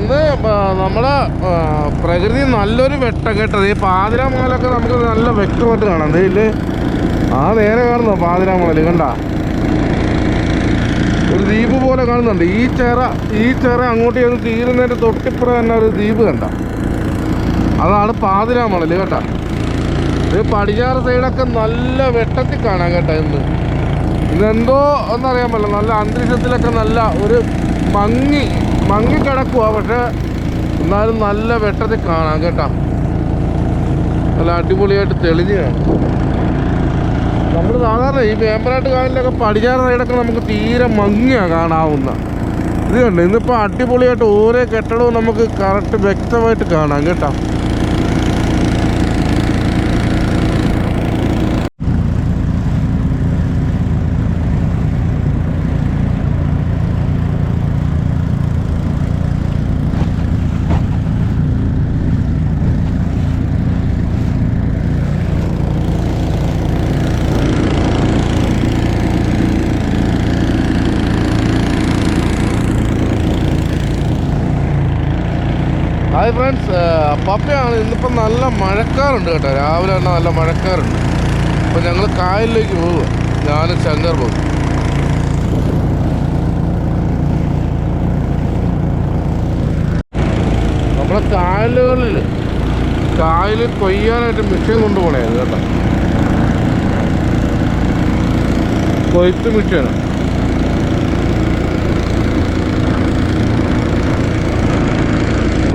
ഇന്ന് നമ്മളെ പ്രകൃതി നല്ലൊരു വെട്ടം കേട്ടത്. ഈ പാതിരാമലൊക്കെ നമുക്ക് നല്ല വ്യക്തമായിട്ട് കാണാം. ഇതില് ആ നേരെ കാണുന്നോ പാതിരാമല? കണ്ട ഒരു ദ്വീപ് പോലെ കാണുന്നുണ്ട്. ഈ ചേറ അങ്ങോട്ട് ചെന്ന് തീരുന്നതിൻ്റെ തൊട്ടിപ്പുറം തന്നെ ഒരു ദ്വീപ് കണ്ട, അതാണ് പാതിരാമല കേട്ടാ. ഇത് പടിഞ്ഞാറ് സൈഡൊക്കെ നല്ല വെട്ടത്തിൽ കാണാം കേട്ടോ. ഇന്നെന്തോ ഒന്നറിയാൻ പറ്റില്ല, നല്ല അന്തരീക്ഷത്തിലൊക്കെ നല്ല ഒരു മങ്ങി കിടക്കുക. പക്ഷെ എന്നാലും നല്ല വെട്ടത്തിൽ കാണാം കേട്ടോ. നല്ല അടിപൊളിയായിട്ട് തെളിഞ്ഞ് കാണാം. നമ്മൾ സാധാരണ ഈ വേമ്പനാട്ട് കായലിലൊക്കെ പടിഞ്ഞാറ് സൈഡൊക്കെ നമുക്ക് തീരെ മങ്ങിയാണ് കാണാവുന്ന. ഇത് കണ്ടോ, ഇന്നിപ്പോൾ അടിപൊളിയായിട്ട് ഓരോ കെട്ടിടവും നമുക്ക് കറക്റ്റ് വ്യക്തമായിട്ട് കാണാം കേട്ടോ. ഹായ് ഫ്രണ്ട്സ്, പപ്പയാണ്. ഇന്നിപ്പം നല്ല മഴക്കാറുണ്ട് കേട്ടോ. രാവിലെ തന്നെ നല്ല മഴക്കാറുണ്ട്. അപ്പോൾ ഞങ്ങൾ കായലിലേക്ക് പോവുക, ഞാനും ശങ്കർ പോകും. നമ്മളെ കായലിൽ കൊയ്യാനായിട്ട് മിഷ്യൻ കൊണ്ടുപോകണത് കേട്ടോ. കൊയ്ത്ത് മിഷ്യനാണ്.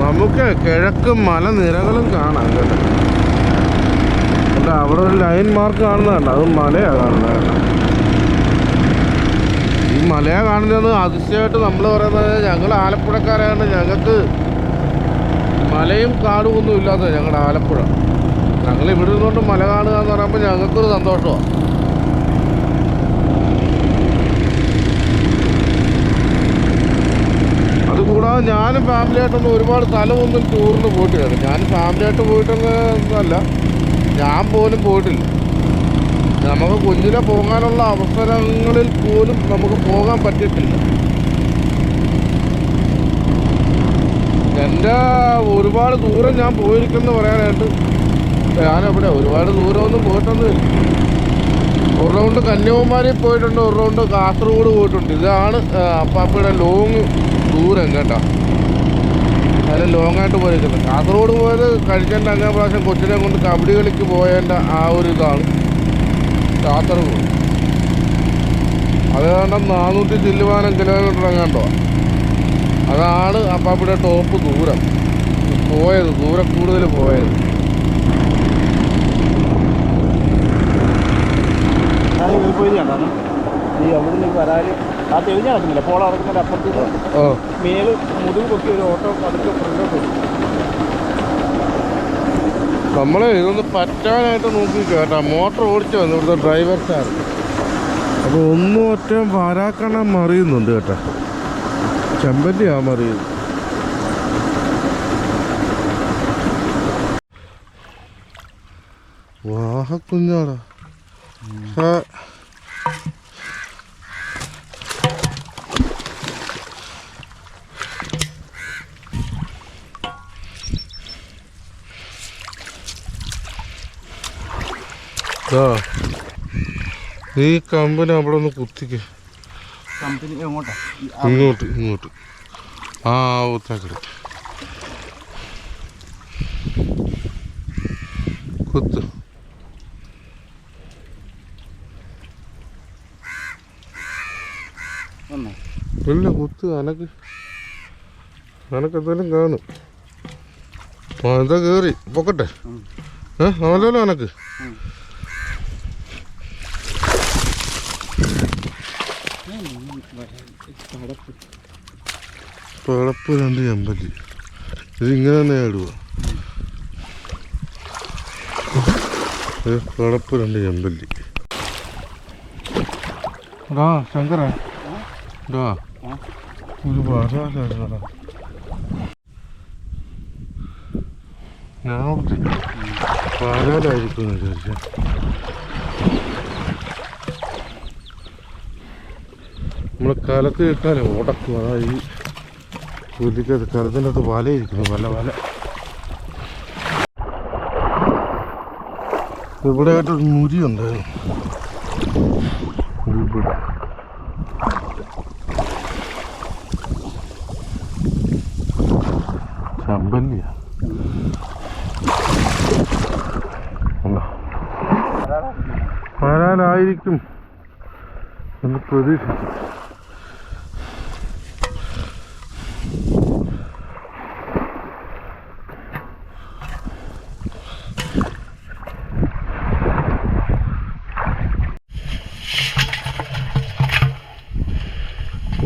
നമുക്ക് കിഴക്ക് മലനിരകളും കാണാം കേട്ടോ. അവിടെ ഒരു ലൈൻ മാർക്ക് കാണുന്നതുണ്ട്, അത് മലയാണ് കാണുന്നത് കേട്ടോ. ഈ മലയാണ് കാണുന്നത് അതിശയമായിട്ട് നമ്മൾ പറയുന്നത്. ഞങ്ങൾ ആലപ്പുഴക്കാരായതുകൊണ്ട് ഞങ്ങൾക്ക് മലയും കാടും ഒന്നും ഇല്ലാത്തത് ഞങ്ങളുടെ ആലപ്പുഴ. ഞങ്ങൾ ഇവിടെ നിന്നുകൊണ്ട് മല കാണുക എന്ന് പറയുമ്പോൾ ഞങ്ങൾക്കൊരു സന്തോഷമാണ്. അതുകൂടാതെ ഞാനും ഫാമിലിയായിട്ടൊന്നും ഒരുപാട് സ്ഥലമൊന്നും ടൂറിന് പോയിട്ടില്ല. ഞാൻ ഫാമിലിയായിട്ട് പോയിട്ടൊന്നല്ല, ഞാൻ പോലും പോയിട്ടില്ല. നമുക്ക് കുഞ്ഞിലെ പോകാനുള്ള അവസരങ്ങളിൽ പോലും നമുക്ക് പോകാൻ പറ്റിയിട്ടില്ല. എൻ്റെ ഒരുപാട് ദൂരം ഞാൻ പോയിരിക്കുമെന്ന് പറയാനായിട്ട് ഞാനെവിടെ ഒരുപാട് ദൂരമൊന്നും പോയിട്ടൊന്നുമില്ല. ഒരു റൗണ്ട് കന്യാകുമാരി പോയിട്ടുണ്ട്, ഒരു റൗണ്ട് കാസർഗോഡ് പോയിട്ടുണ്ട്. ഇതാണ് അപ്പാപ്പയുടെ ലോങ് ദൂരം കേട്ടോ. അതിൽ ലോങ്ങായിട്ട് പോയിരിക്കുന്നത്. കാസർഗോഡ് പോയത് കഴിച്ചതിൻ്റെ അങ്ങേ പ്രാവശ്യം കൊച്ചിനെ കൊണ്ട് കബഡി കളിക്ക് പോയതിൻ്റെ ആ ഒരു ഇതാണ് കാസർഗോഡ്. അത് കാരണം 400 ചില്ലുവാനം കിലോമീറ്റർ എങ്ങാണ്ടോ. അതാണ് അപ്പാപ്പയുടെ ടോപ്പ് ദൂരം പോയത്, ദൂരം കൂടുതൽ പോയത്. ഈ അവിടുന്ന് വരാല് ആ തെളിഞ്ഞ് നടക്കുന്നില്ല, പോള നടക്കുന്നതിൻ്റെ അപ്പുറത്ത് മേല് മുതുക് പൊക്കി ഒരു ഓട്ടോ പതുക്കെ ഫ്രണ്ടോട്ട് വരും. നമ്മൾ ഇതൊന്ന് പറ്റാനായിട്ട് നോക്കി കേട്ടോ. മോട്ടർ ഓടിച്ചു വന്നു ഇവിടുത്തെ ഡ്രൈവർ സാർ. അപ്പോൾ ഒന്നും ഒറ്റ വരാക്കണം മറിയുന്നുണ്ട് കേട്ടോ. ചെമ്പല്ലിയാ മറിയുന്നു. വാഹക്കുഞ്ഞാടാ. ഈ കമ്പനി അവിടെ ഒന്ന് കുത്തിക്ക്. ഇങ്ങോട്ട് ആ ഒത്താക്കട കുത്ത്. ഇല്ല കുത്ത്. അനക്കെന്തായാലും കാണും. ആ എന്താ കയറി പൊക്കട്ടെ. ആണല്ലോ അനക്ക്. പടപ്പ് 2 ചെമ്പല്ലി. ഇതിങ്ങനെ തന്നെ ഇടുക. പടപ്പ് 2 ചെമ്പല്ലി. ശങ്കര ഒരു വരാലാ. ഞാൻ വരാലായിരിക്കും വിചാരിച്ച. നമ്മൾ കാലത്ത് കിട്ടാനേ ഉടക്കും. അതാ ഈ ശ്രദ്ധിക്കാതെ കരുതിൻ്റെ അകത്ത് വലയിരിക്കുന്നു. വല ഇവിടെ ആയിട്ടൊരു മുരി ഉണ്ടായിരുന്നു. ഇവിടെ ചമ്പല്ലിയ വരാനായിരിക്കും എന്ന് പ്രതീക്ഷിച്ചു.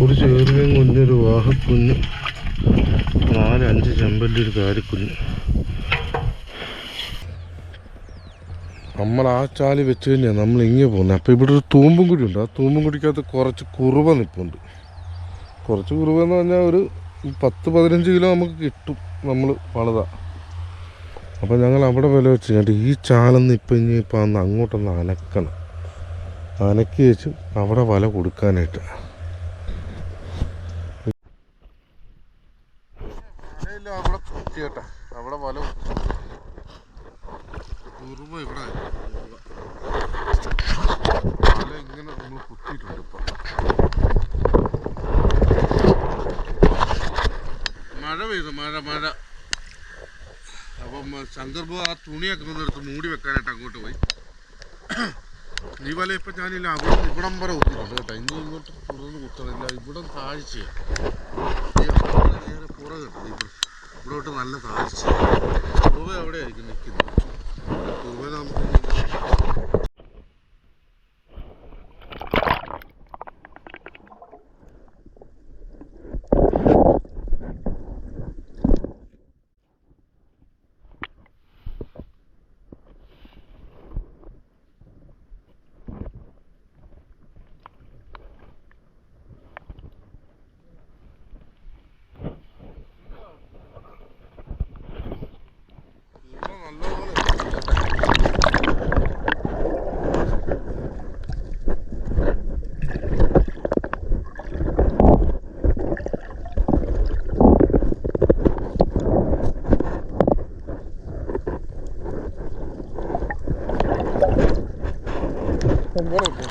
ഒരു ചെറിയ കുഞ്ഞൊരു വാഹക്കുഞ്ഞ്, 4-5 ചെമ്പല്ലി, ഒരു കാരിക്കുഞ്ഞ്. നമ്മൾ ആ ചാലി വെച്ച് തന്നെയാണ് നമ്മൾ ഇങ്ങനെ പോകുന്നത്. അപ്പോൾ ഇവിടെ ഒരു തൂമ്പും കുടി ഉണ്ട്. ആ തൂമ്പും കുടിക്കകത്ത് കുറച്ച് കുറുവ നിൽപ്പുണ്ട്. കുറച്ച് കുറുവ എന്ന് പറഞ്ഞാൽ ഒരു 10-15 കിലോ നമുക്ക് കിട്ടും നമ്മൾ വലുത. അപ്പോൾ ഞങ്ങൾ അവിടെ വില വെച്ച് കഴിഞ്ഞിട്ട് ഈ ചാലെന്ന് ഇപ്പം അന്ന് അങ്ങോട്ടൊന്ന് അനക്കണം. അനക്കി വെച്ച് അവിടെ വല കൊടുക്കാനായിട്ട്. അവിടെ കുത്തി കേട്ടാ, അവിടെ വല കുറുമ ഇവിടെ വല ഇങ്ങനെ നമ്മൾ കുത്തിയിട്ടുണ്ട്. ഇപ്പം മഴ പെയ്തു, മഴ. അപ്പം ശങ്കർബു ആ തുണിയൊക്കെ ഒന്നെടുത്ത് മൂടി വെക്കാനായിട്ട് അങ്ങോട്ട് പോയി. ഈ വല ഇപ്പം ഞാനില്ല, അവിടെ ഇവിടം വരെ കുത്തിയിട്ടുണ്ട് കേട്ടോ. ഇനി ഇങ്ങോട്ട് തുടർന്ന് കുത്തണില്ല. ഇവിടെ താഴ്ചയാണ്, നേരെ പുറകുണ്ട്. ഇവിടോട്ട് നല്ല താഴ്ച. കുറുവ എവിടെ ആയിരിക്കും നിൽക്കുന്നത്. കുറുവ നമുക്ക്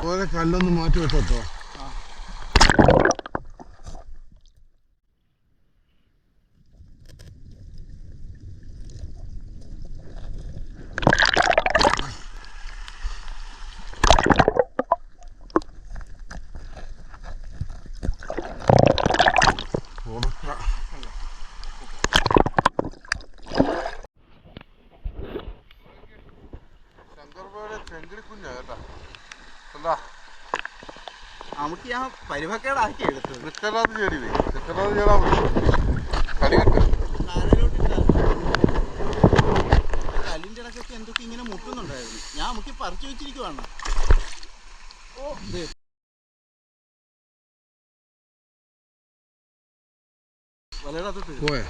ഓരോ കല്ലൊന്ന് മാറ്റി വെച്ചോ. ശങ്കർബയുടെ ചെങ്കിടിക്കുഞ്ഞാ കേട്ടാ. എന്താ നമുക്ക് ഞാൻ പരിവക്കേടാക്കി എടുത്തത്. നിക്കറാതെ ചേടി പോയി. നിക്കറാതെ ചേടാൻ കളി കിട്ടും. കല്ലിൻ്റെ ഇടയ്ക്കൊക്കെ എന്തൊക്കെ ഇങ്ങനെ മുട്ടുന്നുണ്ടായിരുന്നു. ഞാൻ മുക്കി പറിച്ചു വെച്ചിരിക്കുവാണ്. ഓ വലയുടെ അകത്ത് പോയാ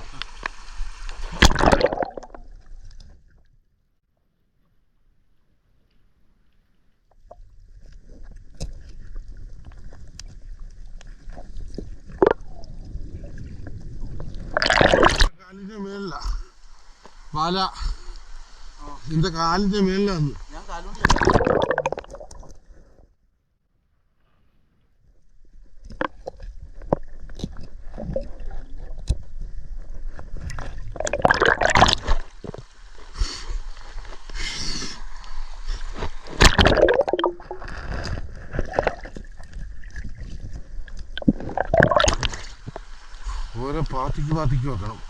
കാലിന്റെ മേലില വല. നിന്റെ കാലിന്റെ മേലിലാന്ന്. ഞാൻ കാലുകൊണ്ട് ഓരോ പാത്തിക്ക് വെക്കണം.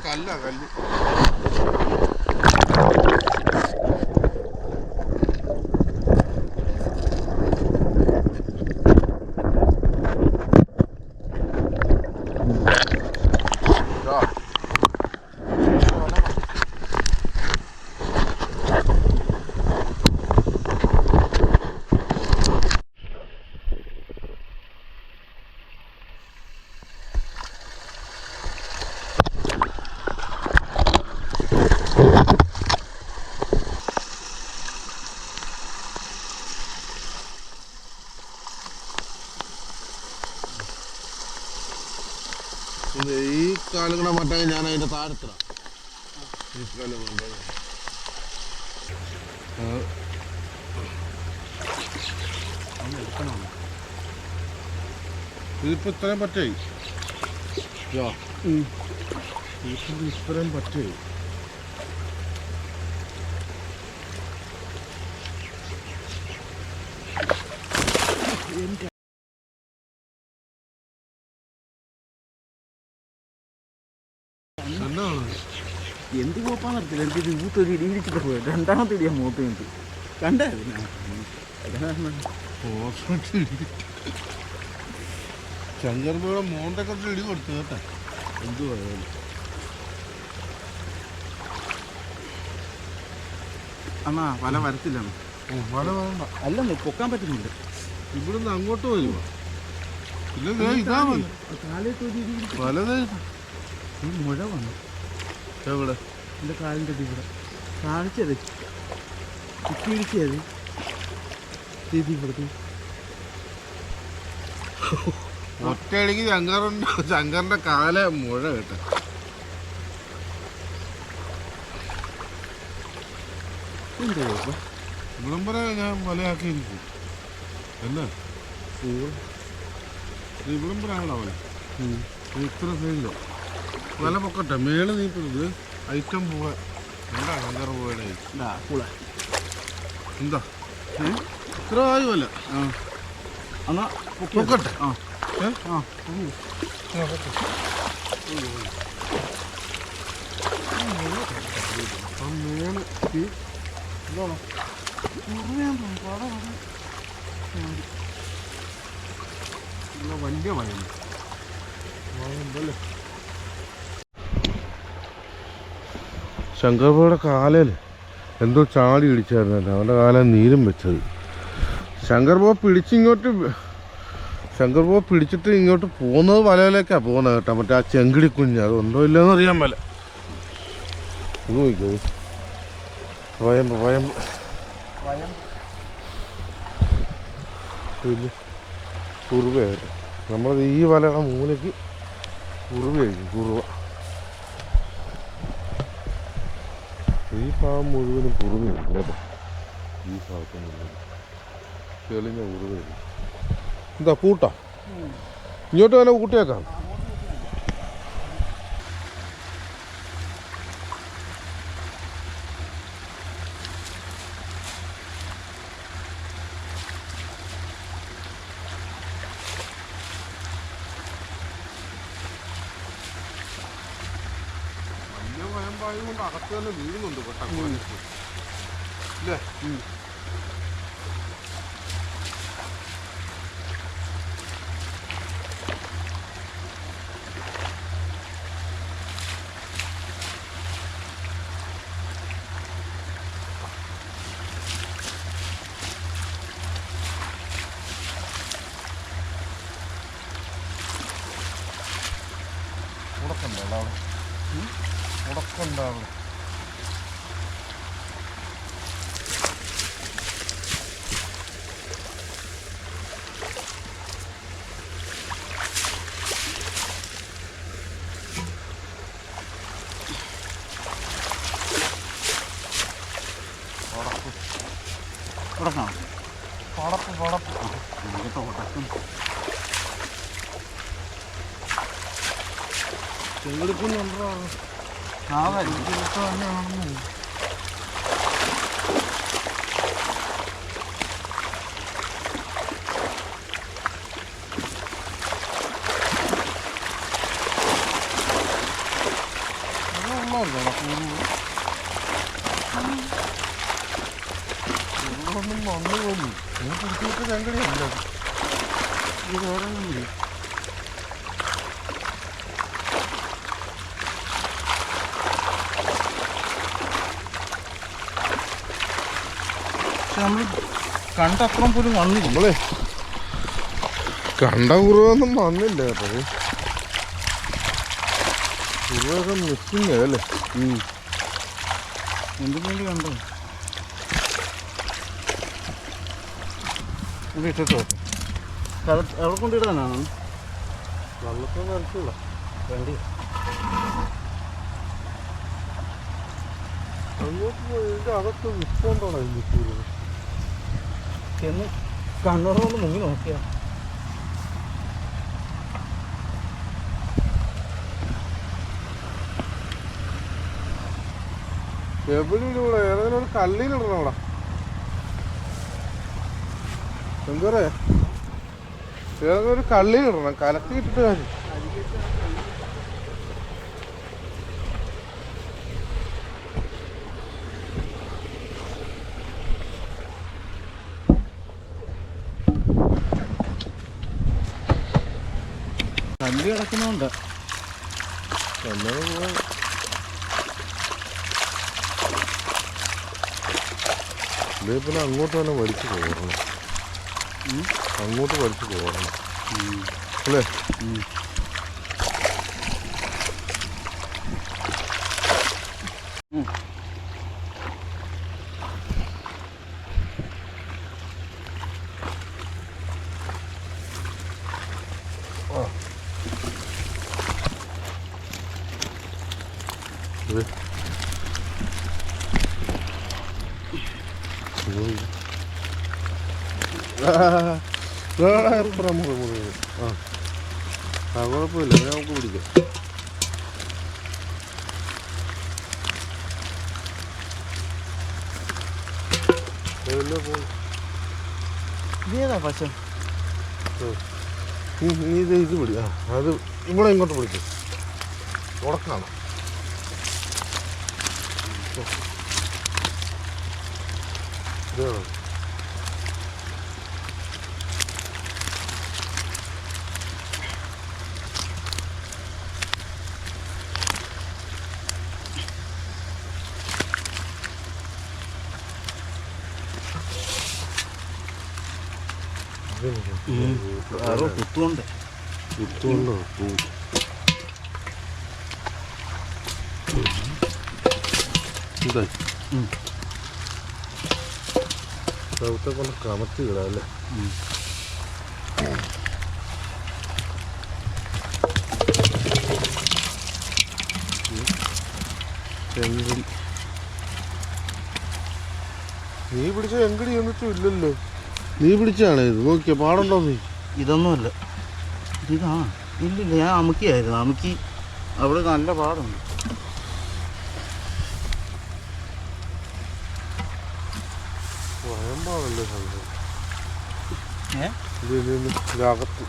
കല്ല കല്ല് ഈ കാലം കൂടെ മറ്റേ ഞാൻ അതിൻ്റെ താഴത്തിലാണ് ഈ കാലം ഇതിപ്പോൾ ഇത്രയും പറ്റേ ഇത്രയും പറ്റേ എന്ത് പോപ്പാൻ നടത്തില്ല എനിക്ക് മൂത്തൊരു ഇടി ഇടിച്ചിട്ട് പോയത് രണ്ടാമത്തെ ഇടിയാ മൂത്ത് എനിക്ക് കണ്ടേ ശങ്കർപുഴ മോന്തൊക്കെ ഇടി കൊടുത്തു കേട്ടോ എന്തുവാ അണ്ണാ പല വരത്തില്ലാണ് വല വേണ്ട അല്ലെന്ന് പൊക്കാൻ പറ്റുന്നില്ല ഇവിടുന്ന് അങ്ങോട്ട് വരുവാ ഇല്ല ഇതാ വലത് മുഴ വന്നു എവിടെ എൻ്റെ കാലിൻ്റെ ഇവിടെ കാണിച്ചത് കുത്തി ഇടിച്ചത് ഇത് ഇവിടുത്തെ ഒറ്റയടിക്ക് ശങ്കറിന്റെ കാല മുഴ കേട്ട ഇവിടം വരെ ഞാൻ വലയാക്കിയിരിക്കും എന്നാ ഇവിടം വരെ ആണോ വല ഇത്ര സൈഡിലോ വല പൊക്കട്ടെ മേള് നീക്കുന്നത് ഐറ്റം പോവാ എന്താ ശങ്കർ പോയുടെ എന്താ ഇത്ര ആയി വല എന്നാ പൊക്കട്ടെ വലിയ വയമ്പല്ലേ ശങ്കർപോയുടെ കാലയിൽ എന്തോ ചാടി ഇടിച്ചായിരുന്നല്ലോ അവൻ്റെ കാലം നീരും വെച്ചത് ശങ്കർപോ പിടിച്ചിട്ട് ഇങ്ങോട്ട് പോകുന്നത് വലയിലേക്കാണ് പോകുന്നത് കേട്ടോ മറ്റേ ആ ചെങ്കിടി കുഞ്ഞ് അതുണ്ടോ ഇല്ലയെന്ന് അറിയാൻ മേല ഇത് നോക്കിയോ വയമ്പ് വലിയ കുറുവയായിട്ട് നമ്മളത് ഈ വലയുടെ മൂലയ്ക്ക് കുറുവയായിരിക്കും കുറുവ ഈ ഭാഗം മുഴുവനും കുറുവയായിരിക്കും കേട്ടോ ഈ ഭാഗത്ത് മുഴുവൻ തെളിഞ്ഞ കുറുവയായിരിക്കും എന്താ കൂട്ടാ ഇങ്ങോട്ട് തന്നെ കൂട്ടിയേക്കാം കൊണ്ട് അകത്ത് തന്നെ വീഴുന്നുണ്ട് പെട്ടെന്ന് ഇല്ലേ ഉടക്കുണ്ടാവും. ചെങ്കടിപ്പുണ്ടോ? തന്നെയാണെന്ന് ഒന്നും വന്നു പോലും നീ കുടിച്ചിട്ട് ചെങ്കടിയല്ല ഇത് വേറെ ഒന്നുമില്ല. നമ്മൾ കണ്ടപ്പുറം പോലും വന്നില്ല. നമ്മളെ കണ്ട കുറവൊന്നും വന്നില്ല കേട്ടോ. കുറവൊക്കെ മിസ്സിങ് അല്ലേ? എന്തിനു വേണ്ടി കണ്ടോ? ഇട്ടോ എവിടെ കൊണ്ടിടാനാണ്? വെള്ളത്തിൽ നിൽക്കില്ല വേണ്ടി അങ്ങോട്ട് ഇതിൻ്റെ അകത്ത് വിസ്പോണ്ടാണ് മിസ്സീരുന്നത്. ചെന്ന് കണ്ണൂർ കൊണ്ട് മുങ്ങി നോക്കിയാ എവിടെയിലൂടെ ഏതെങ്കിലും ഒരു കല്ലിലിടണം അവിടെ. എന്താ പറയാ, ഏതെങ്കിലും ഒരു കല്ലിലിടണം, കലക്കിയിട്ടിട്ട് കാര്യം. കല്ല് കിടക്കുന്നുണ്ട്. പിന്നെ അങ്ങോട്ട് തന്നെ വലിച്ചു പോകണം, അങ്ങോട്ട് വലിച്ചു പോകണം അല്ലേ? എത്ര മുറി ആ കുഴപ്പമില്ല, നമുക്ക് പിടിക്കാം. ഇതേതാ പശ? നീ ഇത് പിടി. ആ അത് ഇവിടെ ഇങ്ങോട്ട് പിടിക്കും. ഉടക്കാണ്. ഇതാണോ? കുത്തുകൊണ്ട് കുത്തുകൊണ്ടോ പൂ ഇതായി ചവിട്ടെ കൊണ്ട് കമത്തി വിടാം അല്ലേ? ചെങ്കടി നീ പിടിച്ച ചെങ്കടി എന്നിട്ടും ഇല്ലല്ലോ. നീ പിടിച്ചാണ് ഇത്, നോക്കിയ പാടുണ്ടോ നീ? ഇതൊന്നുമല്ല, ഇതാ. ഇല്ലില്ല, ഞാൻ അമുക്കിയായിരുന്നു. അമുക്കി അവിടെ നല്ല പാടുണ്ട്. വയമ്പാണല്ലേ സംഭവം. ഇതകത്ത്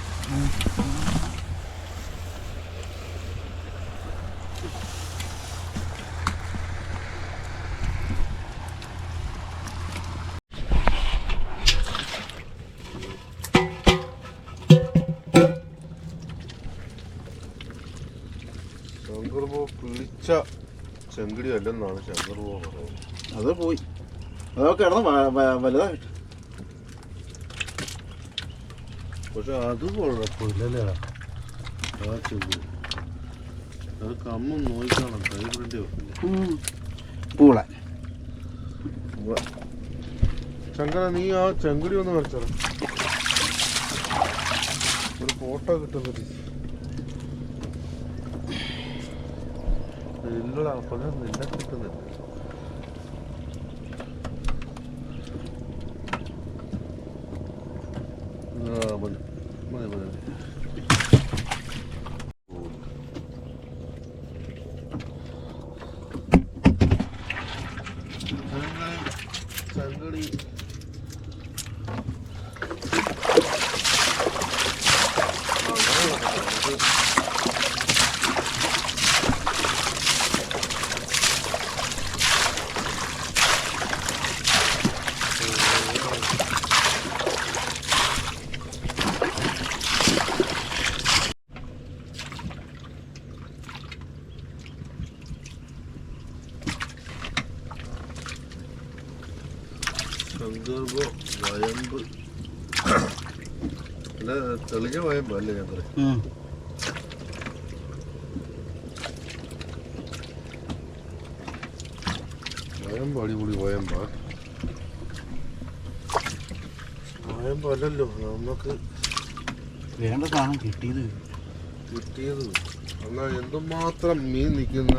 ശങ്കർബോ പിടിച്ച ചെങ്കടി അല്ലെന്നാണ് ശങ്കർബോ പറയുന്നത്. അത് പോയി, അതൊക്കെ കിടന്ന് വലുതായിട്ട്. പക്ഷെ അത് കുഴപ്പമില്ലല്ലേ ആ ചെങ്കടി. അത് കമ്മും നോയിക്കാണോ കൈപ്രിന്റ് പൂള ശങ്കര നീ ആ ചെങ്കുടി ഒന്ന് വരച്ചോ ഒരു ഫോട്ടോ കിട്ടുന്നത് ഇല്ലടാ അപ്പോഴും നിന്നെ കിട്ടുന്നില്ല മതി മതി മതി ചങ്കടി സന്ദർഭ വയമ്പ് അല്ല തെളിഞ്ഞ വയമ്പ് അല്ലേ ഞങ്ങൾ വയമ്പ് അടിപൊളി വയമ്പാ വയമ്പല്ലല്ലോ നമുക്ക് വേണ്ട സാധനം കിട്ടിയത് എന്നാൽ എന്തുമാത്രം മീൻ നിൽക്കുന്ന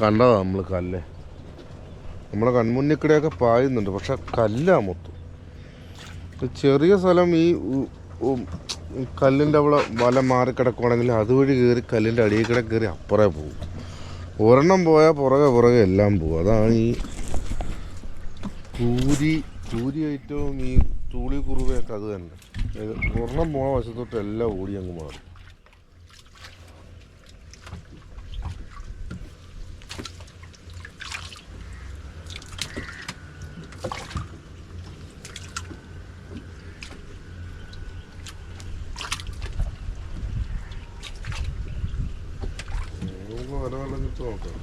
കണ്ടതാ നമ്മൾ കല്ല് നമ്മുടെ കൺമുന്നിൽ കൂടെയൊക്കെ പായുന്നുണ്ട് പക്ഷെ കല്ലാ മൊത്തം ചെറിയ സ്ഥലം ഈ കല്ലിൻ്റെ അവിടെ വല മാറിക്കിടക്കുവാണെങ്കിൽ അതുവഴി കയറി കല്ലിൻ്റെ അടിയിൽ കൂടെ കയറി അപ്പുറേ പോകും ഒരെണ്ണം പോയാൽ പുറകെ എല്ലാം പോകും അതാണ് ഈ കൂരി ഐറ്റവും ഈ തൂളി കുറുവയൊക്കെ അത് തന്നെ ഒരെണ്ണം പോണ വശത്തോട്ട് എല്ലാം ഓടി അങ്ങ് മാറും നോക്കാം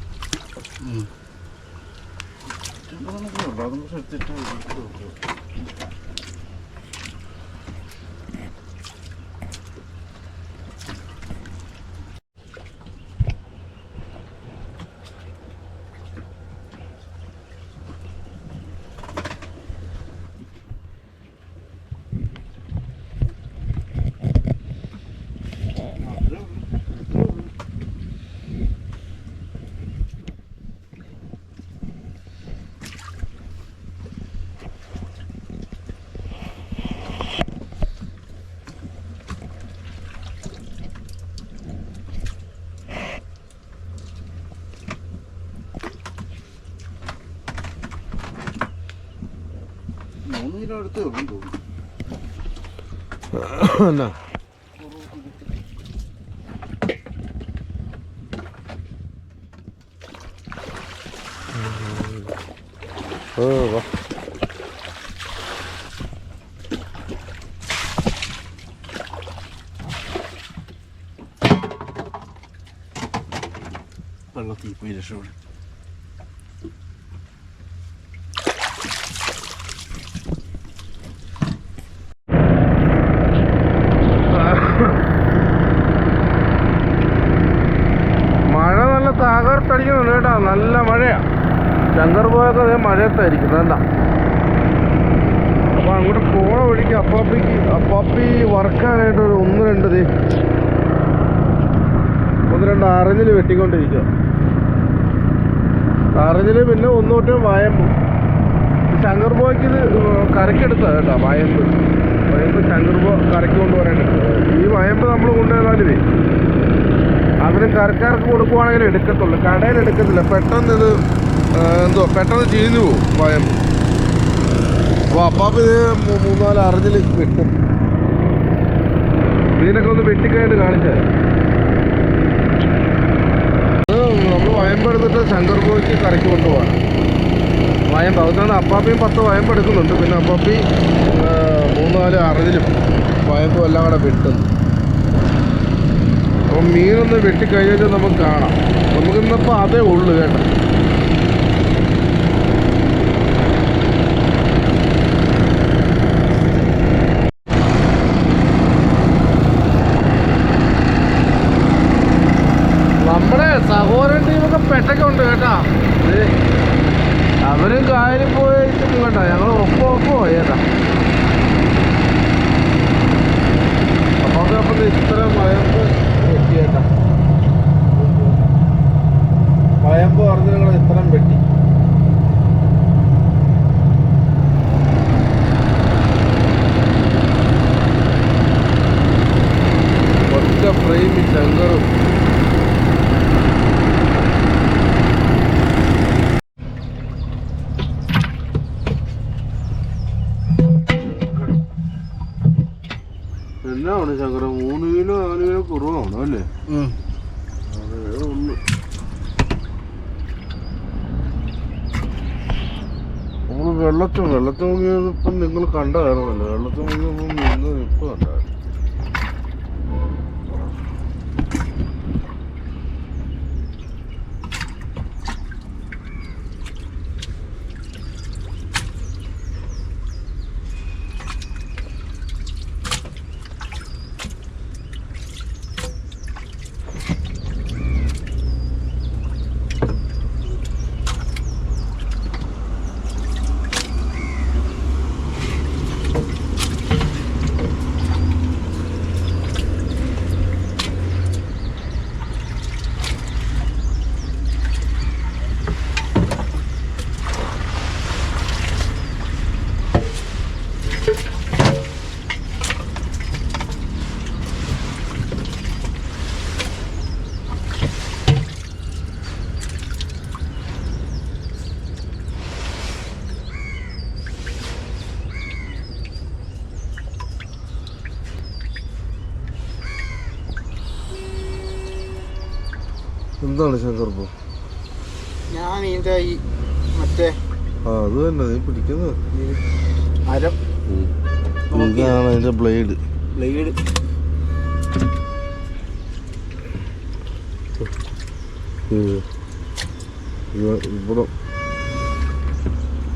അടുത്ത് തോന്നുന്നു എന്നാ വാ വെള്ളത്തിൽ പോയി രക്ഷപ്പെടും തകർത്തടിക്കുന്നുണ്ട് കേട്ടോ നല്ല മഴയാ ശങ്കർ പോയൊക്കെ അതേ മഴയത്തായിരിക്കും വേണ്ട അപ്പൊ അങ്ങോട്ട് പോണ വഴിക്ക് അപ്പാപ്പി വറക്കാനായിട്ട് ഒരു ഒന്ന് രണ്ട് അറഞ്ഞില് വെട്ടിക്കൊണ്ടിരിക്കുക അറഞ്ഞില് പിന്നെ ഒന്നോട്ട് വയമ്പ് ശങ്കർ പോയ്ക്ക് ഇത് കരക്കെടുത്ത കേട്ടോ വയമ്പ് ശങ്കർ പോ കരക്ക് കൊണ്ടുപോകാനായിട്ട് ഈ വയമ്പ് നമ്മൾ കൊണ്ടുപോയാലേ അതിന് കരക്കാർക്ക് കൊടുക്കുവാണെങ്കിൽ എടുക്കത്തുള്ളൂ കടയിൽ എടുക്കത്തില്ല പെട്ടെന്ന് ഇത് പെട്ടെന്ന് ചീഞ്ഞു പോകും വയമ്പ് അപ്പോൾ അപ്പാപ്പ് ഇത് 3-4 അറഞ്ഞിൽ വെട്ടും മീനൊക്കെ ഒന്ന് വെട്ടിക്കഴിഞ്ഞിട്ട് കാണിച്ചാൽ നമ്മൾ വയമ്പെടുത്തിട്ട് ശങ്കർ പോയ്ക്ക് കരയ്ക്ക് കൊണ്ടുപോകാം വയമ്പ് അതുകൊണ്ട് അപ്പാപ്പിയും 10 വയമ്പ് എടുക്കുന്നുണ്ട് പിന്നെ അപ്പാപ്പി 3-4 അറഞ്ഞിലും വയമ്പും എല്ലാം കൂടെ വെട്ടുന്നു അപ്പം മീനൊന്ന് വെട്ടിക്കഴിഞ്ഞാൽ നമുക്ക് കാണാം നമുക്കിന്നിപ്പോൾ അതേ ഉള്ളു കേട്ടോ ഒറ്റയ്ക്കുണ്ട് കേട്ടാ. അവരും കായലിൽ പോയിട്ടും കേട്ടാ, ഞങ്ങൾ ഒപ്പം പോയേട്ടാ. അപ്പം ഇത്ര മയമ്പ് വെട്ടിയേട്ടാ. മയമ്പ് പറഞ്ഞ് നിങ്ങൾ ഇത്രയും വെട്ടി. ഒറ്റ പ്രേമി ശങ്കറും എന്നാണ് ശങ്കര 3 കിലോ 4 കിലോ കുറവാണോ അല്ലേ? അതേ ഉള്ളു. നമ്മൾ വെള്ളത്തിൽ മുങ്ങിയതിപ്പം നിങ്ങൾ കണ്ടായിരുന്നല്ലോ. വെള്ളത്തിൽ മുങ്ങിയപ്പോൾ നിന്ന് ഇപ്പം കണ്ടായിരുന്നു. എന്താണ് ശങ്കർ ഇപ്പൊ? ഞാൻ ഇതിന്റെ ഈ മറ്റേ അത് തന്നെ നീ പിടിക്കുന്നത് അരം ഇതാണ് അതിന്റെ ബ്ലേഡ്. ഇവിടെ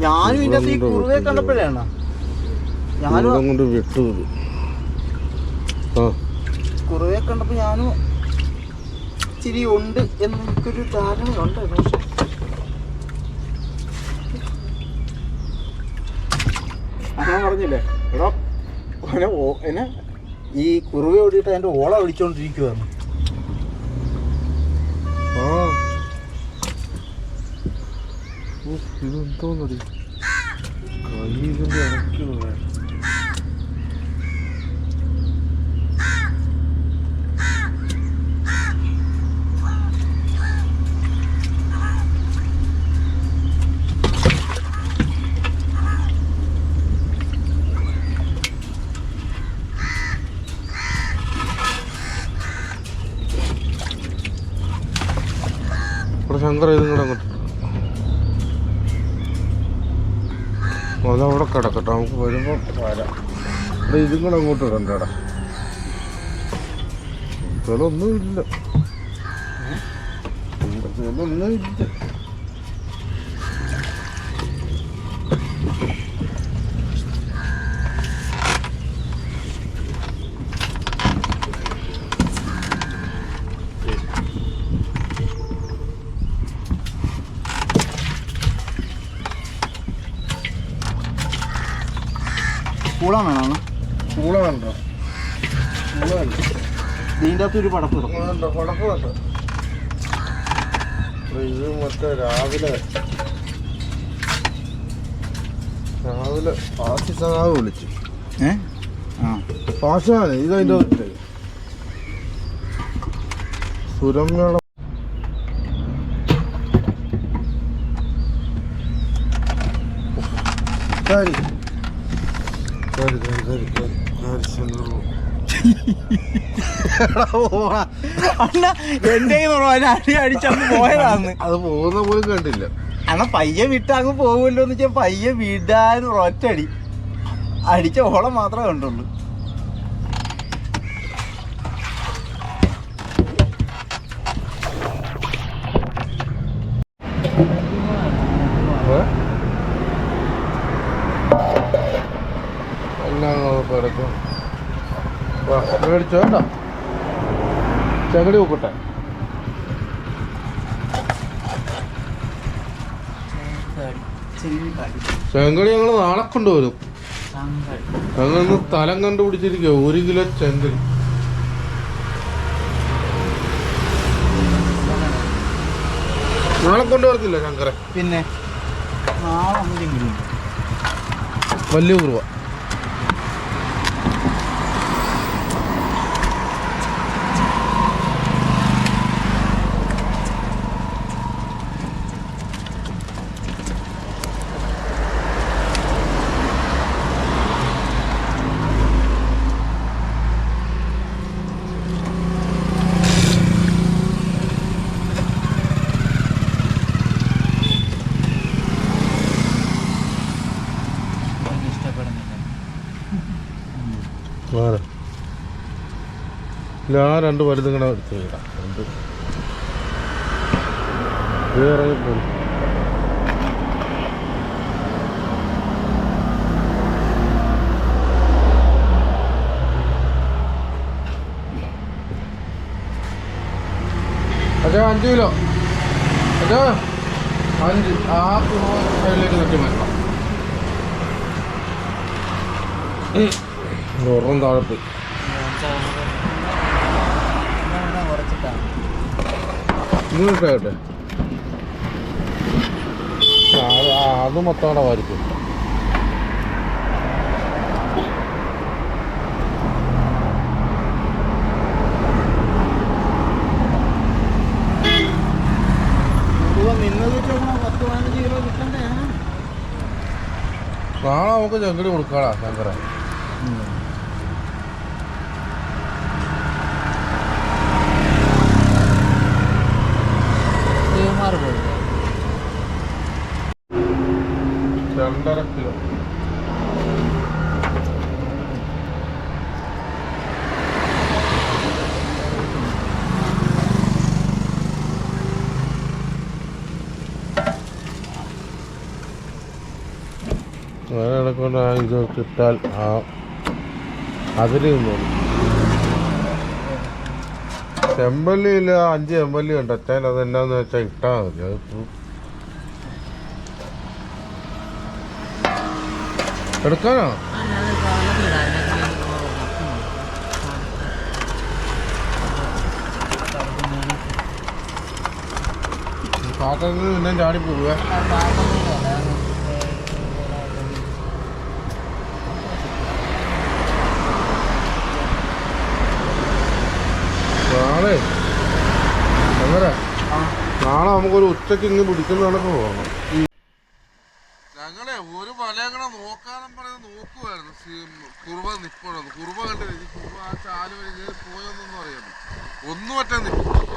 ഞാനും ഇതിന്റെ കുറുവെ കണ്ടപ്പോഴാണ് ഞാനും കൊണ്ട് വെട്ടത്. കുറുവെ കണ്ടപ്പോ ഞാനും ഇച്ചിരി ഉണ്ട് എന്ന് എനിക്കൊരു ധാരണയുണ്ട്. പക്ഷെ ഞാൻ പറഞ്ഞില്ലേ എടോ എന്നെ ഈ കുറുവ ഓടിയിട്ട് അതിന്റെ ഓള വിളിച്ചോണ്ടിരിക്കുവാണ്. ഇതെന്തോന്നറി കൈ ഇതിന്റെ ഇറക്കിയത്. ശങ്കർ ഇതും കൂടെ അങ്ങോട്ട് അതവിടെ കിടക്കട്ടെ, നമുക്ക് വരുമ്പോൾ വരാം. ഇതും കൂടെ അങ്ങോട്ട് ഇടണ്ടടാ. ചിലൊന്നുമില്ല. പൂള വേണോ? പൂള വേണ്ട. ഇതിൻ്റെ അകത്ത് ഒരു പടപ്പ് പടപ്പ് വേണ്ട. ഇത് മറ്റേ രാവിലെ പാശി സഹാവ് വിളിച്ചു. പാശാണ് ഇതതിൻ്റെ അകത്ത് സുരമ്യയുടെ കാരി എന്റെ അടി അടിച്ചങ്ങ് പോയതാന്ന്. അത് പോകുന്ന പോലും കണ്ടില്ല. അന്നാ പയ്യെ വിട്ട് അങ്ങ് പോകുമല്ലോ എന്ന് വെച്ചാൽ പയ്യെ വിടാൻ ഒറ്റടി അടിച്ച ഓളം മാത്രമേ കണ്ടുള്ളൂ. മേടിച്ചോ കേട്ടോ. ചകടി നോക്കട്ടെ. ചെങ്കടി ഞങ്ങൾ നാളെ കൊണ്ടുവരും. ഞങ്ങളിന്ന് സ്ഥലം കണ്ടുപിടിച്ചിരിക്കുക. 1 കിലോ ചെങ്കടി. നാളെ കൊണ്ടുവരത്തില്ല ശങ്കര? പിന്നെ വലിയ കുറുവ. ഞാൻ 2 വലുതും കൂടെ എടുത്ത് ഇടാം. ഇറങ്ങിപ്പോയി. അതെ 5 കിലോ. അതെ 5. ആ സൈഡിലേക്ക് തട്ടി മാറ്റാം. ഒരെണ്ണം താഴെ പോയി. ഇങ്ങോട്ടെ അത് മൊത്തം കൂടെ വാരിക്കും. നാളെ നമുക്ക് ചെങ്കടി കൊടുക്കാടാ ശങ്കര. രണ്ടര കിലോ. അങ്ങനെ കൊണ്ട് ഇത് കിട്ടാൽ അതിൽ നിന്നോളൂ. ചെമ്പല്ലിയില്ല 5 ചെമ്പല്ലി ഉണ്ട്. അച്ഛൻ അതെന്നാന്ന് വെച്ചാൽ ഇട്ടാൽ മതി. അത് എടുക്കാനോ? പാത്രത്തിൽ പിന്നെ ചാടി പോവുക. നാളെ നമുക്കൊരു ഉച്ചക്ക് ഇങ്ങ് പിടിക്കുന്ന കണക്ക് പോകണം. ഞങ്ങളെ ഒരു മലയങ്ങനെ നോക്കാനും പറയുന്നത് നോക്കുമായിരുന്നു. കുറുവ നിൽപ്പുണ്ടെന്ന്. കുറുവ കണ്ടില്ല. കുറുവ ആ ചാല് വഴി കയറി പോയെന്നൊന്നും അറിയാമോ? ഒന്നും പറ്റാൻ നിൽക്കും.